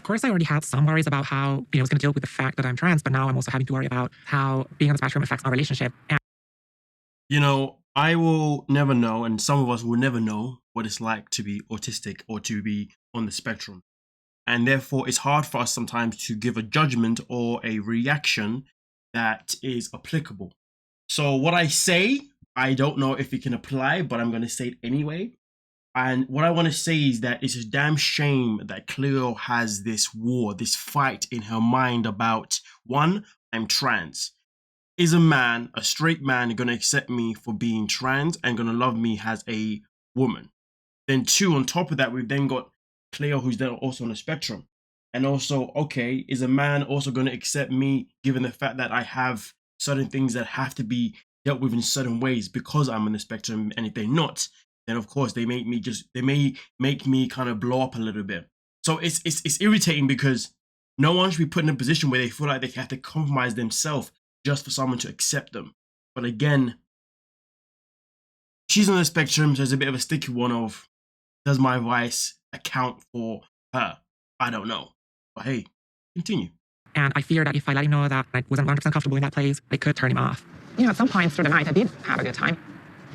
course, I already had some worries about how, I was going to deal with the fact that I'm trans, but now I'm also having to worry about how being on the spectrum affects our relationship. And I will never know, and some of us will never know what it's like to be autistic or to be on the spectrum. And therefore, it's hard for us sometimes to give a judgment or a reaction that is applicable. So what I say, I don't know if it can apply, but I'm going to say it anyway. And what I want to say is that it's a damn shame that Cleo has this war, this fight in her mind about, one, I'm trans. Is a man, a straight man, going to accept me for being trans and going to love me as a woman? Then two, on top of that, we've then got Cleo, who's then also on the spectrum. And also, okay, is a man also going to accept me given the fact that I have certain things that have to be dealt with in certain ways because I'm on the spectrum? And if they're not, then of course they may make me kind of blow up a little bit. So it's irritating because no one should be put in a position where they feel like they have to compromise themselves just for someone to accept them. But again, she's on the spectrum, so it's a bit of a sticky one of, does my advice account for her? I don't know. But hey, continue. And I fear that if I let him know that I wasn't 100% comfortable in that place, it could turn him off. At some points through the night, I did have a good time.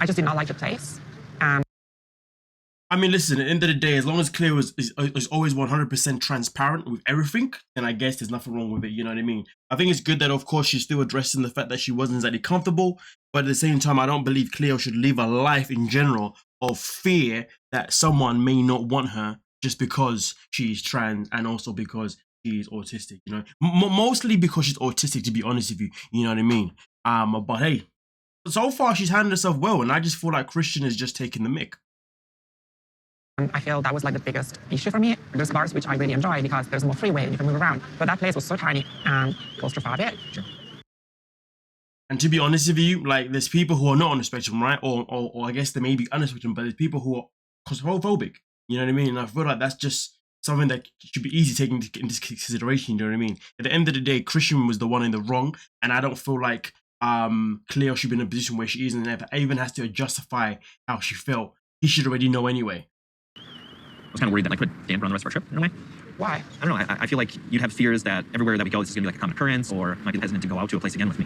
I just did not like the place. I mean, listen, at the end of the day, as long as Cleo is always 100% transparent with everything, then I guess there's nothing wrong with it, you know what I mean? I think it's good that, of course, she's still addressing the fact that she wasn't exactly comfortable, but at the same time, I don't believe Cleo should live a life in general of fear that someone may not want her just because she's trans and also because she's autistic, mostly because she's autistic, to be honest with you, you know what I mean? But hey, so far she's handled herself well, and I just feel like Christian is just taking the mick. I feel that was like the biggest issue for me. There's bars which I really enjoy because there's more freeway and you can move around. But that place was so tiny and claustrophobic. And to be honest with you, like, there's people who are not on the spectrum, right? Or I guess they may be on the spectrum, but there's people who are claustrophobic. You know what I mean? And I feel like that's just something that should be easy taken into consideration. You know what I mean? At the end of the day, Christian was the one in the wrong, and I don't feel like Cleo should be in a position where she isn't, and even has to justify how she felt. He should already know anyway. I was kind of worried that I could dampen on the rest of our trip in a way. Why? I don't know. I feel like you'd have fears that everywhere that we go, this is going to be like a common occurrence, or might be hesitant to go out to a place again with me.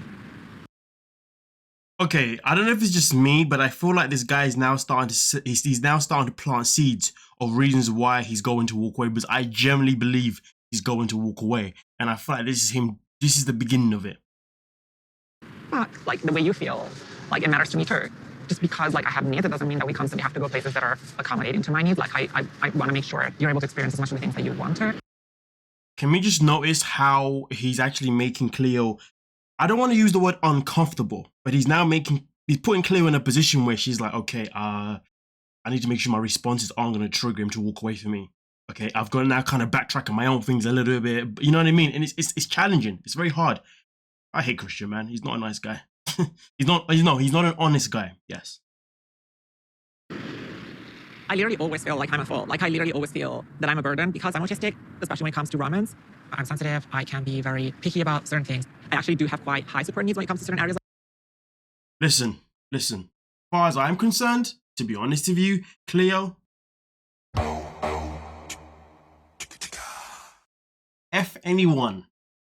Okay, I don't know if it's just me, but I feel like this guy is now starting to he's now starting to plant seeds of reasons why he's going to walk away. Because I genuinely believe he's going to walk away, and I feel like this is him. This is the beginning of it. But like the way you feel, like it matters to me too. Just because like I have needs, it doesn't mean that we constantly have to go places that are accommodating to my needs. Like I want to make sure you're able to experience as much of the things that you want to. Can we just notice how he's actually making Cleo, I don't want to use the word uncomfortable, but he's putting Cleo in a position where she's like, okay, I need to make sure my responses aren't going to trigger him to walk away from me. Okay, I've got to now kind of backtrack on my own things a little bit. You know what I mean? And it's challenging. It's very hard. I hate Christian, man. He's not a nice guy. He's not an honest guy. Yes. I literally always feel like I'm a fault. Like I literally always feel that I'm a burden because I'm autistic, especially when it comes to romance. I'm sensitive. I can be very picky about certain things. I actually do have quite high support needs when it comes to certain areas. Listen. As far as I'm concerned, to be honest with you, Cleo, F anyone.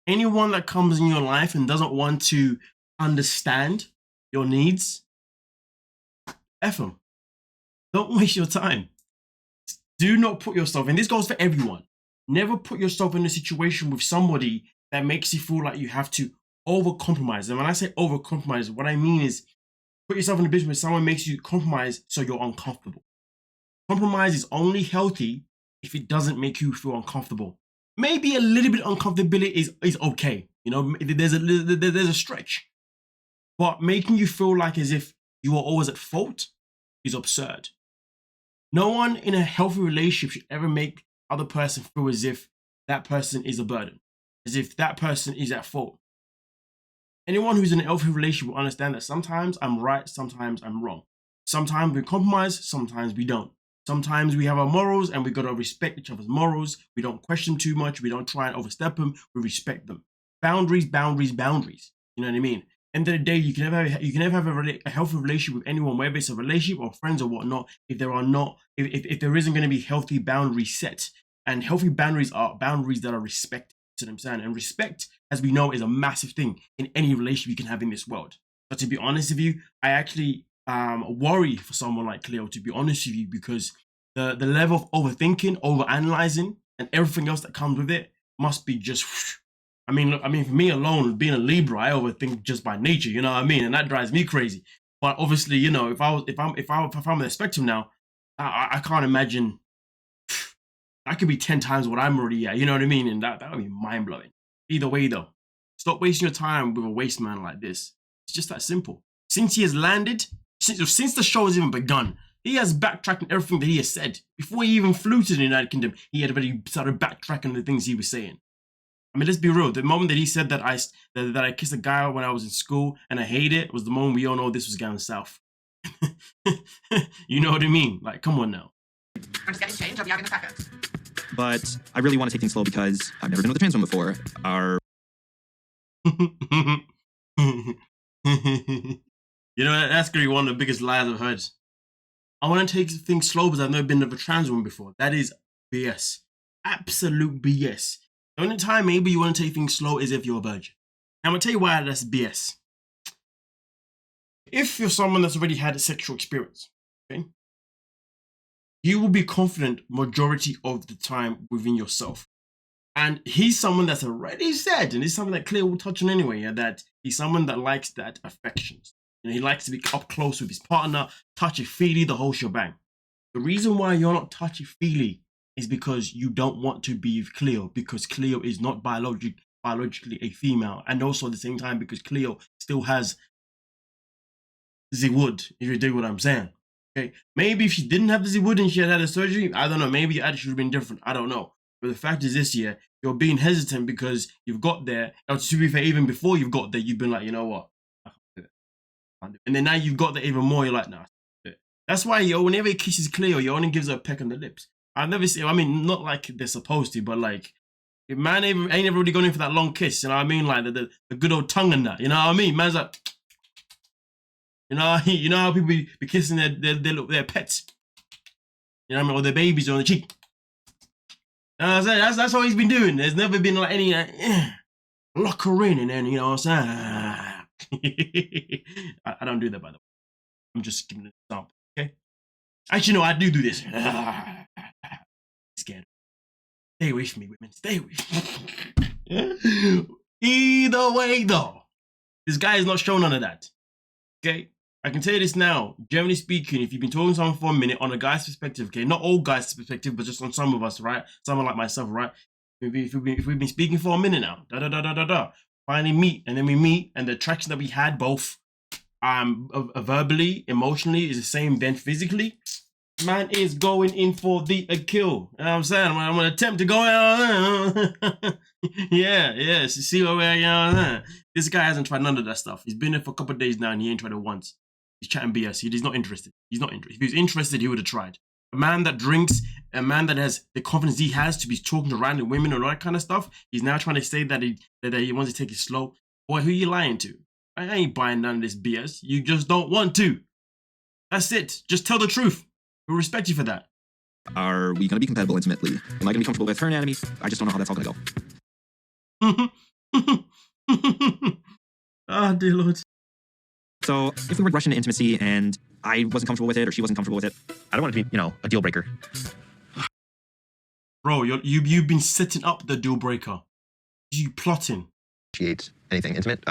Anyone that comes in your life and doesn't want to understand your needs, F them. Don't waste your time. Do not put yourself, and this goes for everyone, never put yourself in a situation with somebody that makes you feel like you have to over-compromise. And when I say over-compromise, what I mean is put yourself in a position where someone makes you compromise so you're uncomfortable. Compromise is only healthy if it doesn't make you feel uncomfortable. Maybe a little bit of uncomfortability is okay. There's a stretch. But making you feel like as if you are always at fault is absurd. No one in a healthy relationship should ever make other person feel as if that person is a burden, as if that person is at fault. Anyone who's in a healthy relationship will understand that sometimes I'm right, sometimes I'm wrong. Sometimes we compromise, sometimes we don't. Sometimes we have our morals and we got to respect each other's morals. We don't question too much. We don't try and overstep them. We respect them. Boundaries. You know what I mean? End of the day, you can never have a healthy relationship with anyone, whether it's a relationship or friends or whatnot, if there isn't going to be healthy boundaries set. And healthy boundaries are boundaries that are respected. You know what I'm saying? And respect, as we know, is a massive thing in any relationship you can have in this world. But to be honest with you, I actually worry for someone like Cleo, to be honest with you, because the level of overthinking, overanalyzing, and everything else that comes with it must be just. I mean, look, for me alone, being a Libra, I overthink just by nature. You know what I mean? And that drives me crazy. But obviously, you know, if I'm on the spectrum now, I can't imagine. I could be 10 times what I'm already at. You know what I mean? And that would be mind blowing. Either way, though, stop wasting your time with a waste man like this. It's just that simple. Since he has landed, since the show has even begun, he has backtracked on everything that he has said. Before he even flew to the United Kingdom, he had already started backtracking the things he was saying. I mean, let's be real. The moment that he said that I kissed a guy when I was in school and I hate it was the moment we all know this was going south. You know what I mean? Like, come on now. I'm just getting change. I'll be out in a second. But I really want to take things slow because I've never been with a trans woman before. You know, that's gonna be one of the biggest lies I've heard. I want to take things slow because I've never been with a trans woman before. That is BS. Absolute BS. The only time maybe you want to take things slow is if you're a virgin. I'm gonna tell you why that's BS. If you're someone that's already had a sexual experience, okay, you will be confident majority of the time within yourself. And he's someone that's already said, and it's something that Cleo will touch on anyway, that he's someone that likes that affection. You know, he likes to be up close with his partner, touchy-feely, the whole shebang. The reason why you're not touchy-feely is because you don't want to be with Cleo, because Cleo is not biologically a female, and also at the same time because Cleo still has the wood, if you dig what I'm saying. Okay, maybe if she didn't have the wood and she had a surgery, I don't know, maybe your attitude would have been different. I don't know. But the fact is this year, you're being hesitant because you've got there. Or to be fair, even before you've got there, you've been like, you know what? I can't do it. And then now you've got there even more, you're like, nah. That's why, whenever he kisses Cleo, he only gives her a peck on the lips. I've never seen, I mean, not like they're supposed to, but like, if man ain't ever really gone in for that long kiss, you know what I mean? Like the good old tongue and that, you know what I mean? Man's like, you know how people be kissing their pets, you know what I mean, or their babies on the cheek. You know what I'm saying? That's what he's been doing. There's never been like any lock her in and then, you know what I'm saying? I don't do that, by the way. I'm just giving an example, okay? Actually, no, I do this. Scared. Stay away from me, women. Stay away. Either way, though, this guy is not showing none of that. Okay? I can tell you this now. Generally speaking, if you've been talking to someone for a minute on a guy's perspective, okay, not all guys' perspective, but just on some of us, right? Someone like myself, right? If we've been speaking for a minute now, finally meet, and then we meet, and the attraction that we had both verbally, emotionally, is the same then physically, man is going in for the kill. You know what I'm saying? I'm gonna attempt to go out. Yeah. So see what we're, you know what I'm saying? This guy hasn't tried none of that stuff. He's been there for a couple of days now and he ain't tried it once. He's chatting BS. He's not interested. He's not interested. If he was interested, he would have tried. A man that drinks, a man that has the confidence he has to be talking to random women and all that kind of stuff, he's now trying to say that he wants to take it slow. Boy, who you lying to? I ain't buying none of this BS. You just don't want to. That's it. Just tell the truth. We'll respect you for that. Are we going to be compatible intimately? Am I going to be comfortable with her anatomy? I just don't know how that's all going to go. Oh, dear Lord. So if we were rushing into intimacy and I wasn't comfortable with it or she wasn't comfortable with it, I don't want it to be, a deal breaker. Bro, you've been setting up the deal breaker. You plotting. Initiate anything intimate.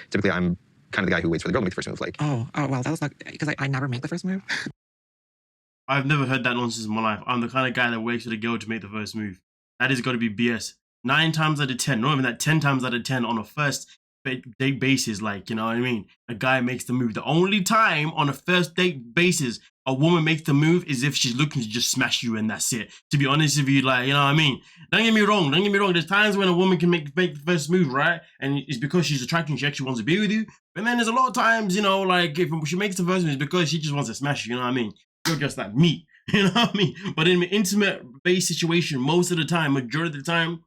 Typically, I'm kind of the guy who waits for the girl to make the first move. Like, Oh, well, that was not, because I never make the first move. I've never heard that nonsense in my life. I'm the kind of guy that waits for the girl to make the first move. That is got to be BS. 9 times out of 10, not even that, 10 times out of 10 on a first date basis, like, you know what I mean? A guy makes the move. The only time on a first date basis a woman makes the move is if she's looking to just smash you and that's it. To be honest with you, like, you know what I mean? Don't get me wrong. There's times when a woman can make the first move, right? And it's because she's attracting, she actually wants to be with you. And then there's a lot of times, like, if she makes the first move, it's because she just wants to smash you, you know what I mean? You're just like meat, you know what I mean? But in an intimate-based situation, most of the time, majority of the time,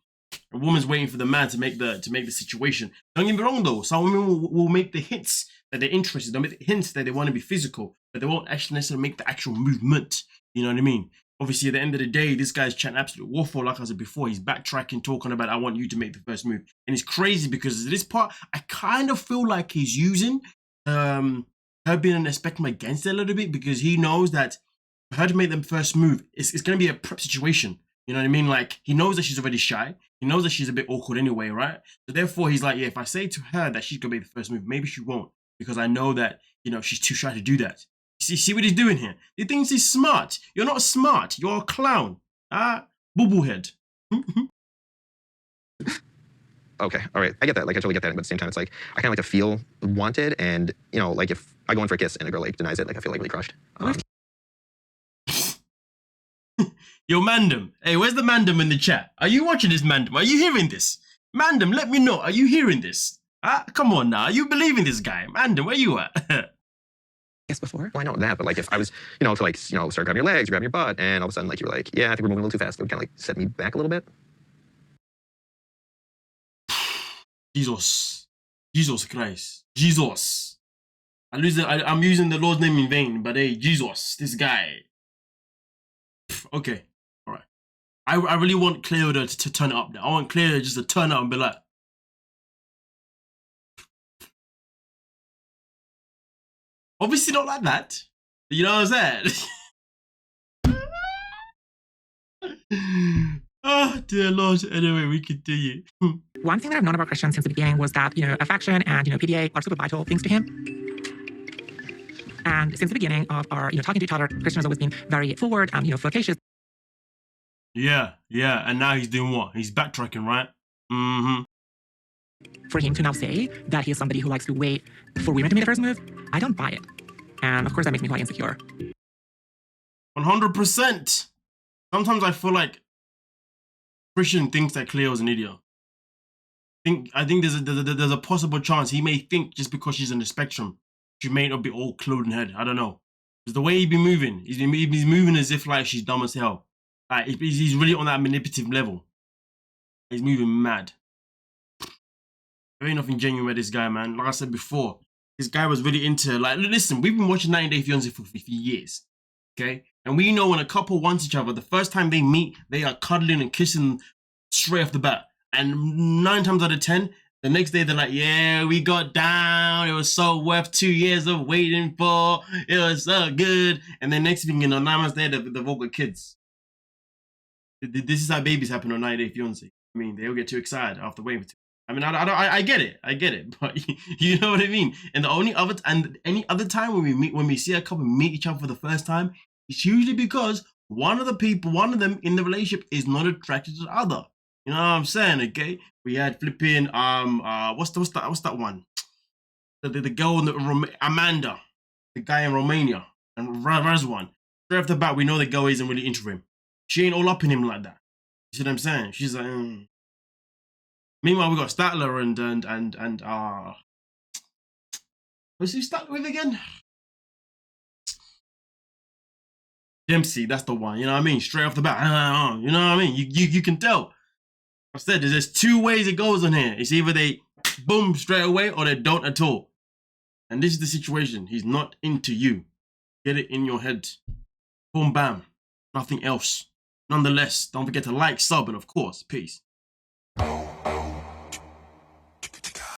a woman's waiting for the man to make the situation. Don't get me wrong though. Some women will make the hints that they're interested. They'll make the hints that they want to be physical, but they won't actually necessarily make the actual movement. You know what I mean? obviously at the end of the day, this guy's chatting absolute warfare. Like I said before, he's backtracking, talking about, I want you to make the first move. And it's crazy because this part, I kind of feel like he's using her being in the spectrum against it a little bit, because he knows that for her to make the first move, it's going to be a prep situation. You know what I mean? Like, he knows that she's already shy. He knows that she's a bit awkward anyway, right? So therefore, he's like, yeah, if I say to her that she's going to make the first move, maybe she won't, because I know that, you know, she's too shy to do that. See what he's doing here? He thinks he's smart. You're not smart. You're a clown. Boo-boo head. Okay, all right, I get that. Like, I totally get that. But at the same time, it's like, I kind of like to feel wanted. And, you know, like, if I go in for a kiss and a girl, like, denies it, like, I feel, like, really crushed. Yo, Mandem. Hey, where's the Mandem in the chat? Are you watching this, Mandem? Are you hearing this? Mandem, let me know. Are you hearing this? Come on now. Are you believing this guy? Mandem, where you at? Yes, before. Well, I know that, but, like, if I was, you know, to, like, you know, start grabbing your legs, grabbing your butt, and all of a sudden, like, you were like, yeah, I think we're moving a little too fast, it would kind of, like, set me back a little bit. Jesus. Jesus Christ. Jesus. I'm using the Lord's name in vain, but hey, Jesus, this guy. Okay, all right. I really want Cleo to turn it up now. I want Cleo just to turn up and be like, obviously not like that. You know what I'm saying? Oh, dear Lord. Anyway, we continue. One thing that I've known about Christian since the beginning was that, you know, affection and, you know, PDA are super vital things to him. And since the beginning of our, you know, talking to each other, Christian has always been very forward, you know, flirtatious. Yeah. And now he's doing what? He's backtracking, right? Mm-hmm. For him to now say that he is somebody who likes to wait for women to make the first move, I don't buy it. And of course, that makes me quite insecure. 100%. Sometimes I feel like Christian thinks that Cleo's an idiot. I think there's a possible chance he may think just because she's on the spectrum, she may not be all clued in head. I don't know. Because the way he's been moving, he's moving as if like she's dumb as hell. Like he's really on that manipulative level. He's moving mad. There ain't nothing genuine with this guy, man. Like I said before, this guy was really into, like, listen, we've been watching 90 Day Fiancé for 50 years. Okay? And we know when a couple wants each other, the first time they meet, they are cuddling and kissing straight off the bat. And 9 times out of 10, the next day they're like, yeah, we got down. It was so worth 2 years of waiting for. It was so good. And then next thing you know, 9 months later, they've all got kids. This is how babies happen on 90 Day Fiancé. I mean, they all get too excited after waiting for 2. I mean, I get it, but you know what I mean. And any other time when we see a couple meet each other for the first time, it's usually because one of them in the relationship is not attracted to the other. You know what I'm saying? Okay, we had flipping what's that one? The girl in Amanda, the guy in Romania, and Razwan. Straight off the bat, we know the girl isn't really into him. She ain't all up in him like that. You see what I'm saying? She's like. Meanwhile, we got Statler and what's he Statler with again? Dempsey, that's the one. You know what I mean? Straight off the bat, you know what I mean? You can tell. I said there's 2 ways it goes on here. It's either they boom straight away or they don't at all. And this is the situation. He's not into you. Get it in your head. Boom, bam. Nothing else. Nonetheless, don't forget to like, sub, and of course, peace.